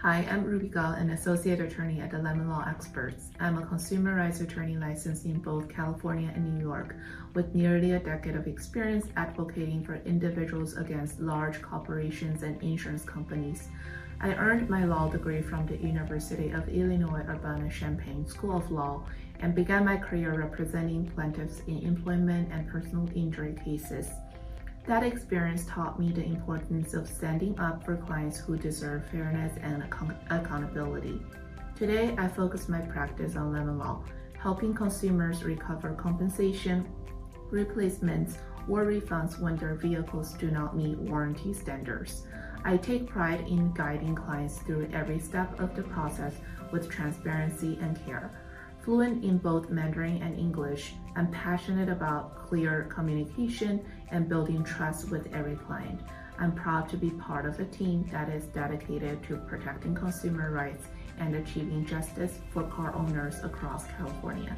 Hi, I'm Ruby Gao, an associate attorney at the Lemon Law Experts. I'm a consumer rights attorney licensed in both California and New York, with nearly a decade of experience advocating for individuals against large corporations and insurance companies. I earned my law degree from the University of Illinois Urbana-Champaign School of Law and began my career representing plaintiffs in employment and personal injury cases. That experience taught me the importance of standing up for clients who deserve fairness and accountability. Today, I focus my practice on lemon law, helping consumers recover compensation, replacements, or refunds when their vehicles do not meet warranty standards. I take pride in guiding clients through every step of the process with transparency and care. Fluent in both Mandarin and English, I'm passionate about clear communication and building trust with every client. I'm proud to be part of a team that is dedicated to protecting consumer rights and achieving justice for car owners across California.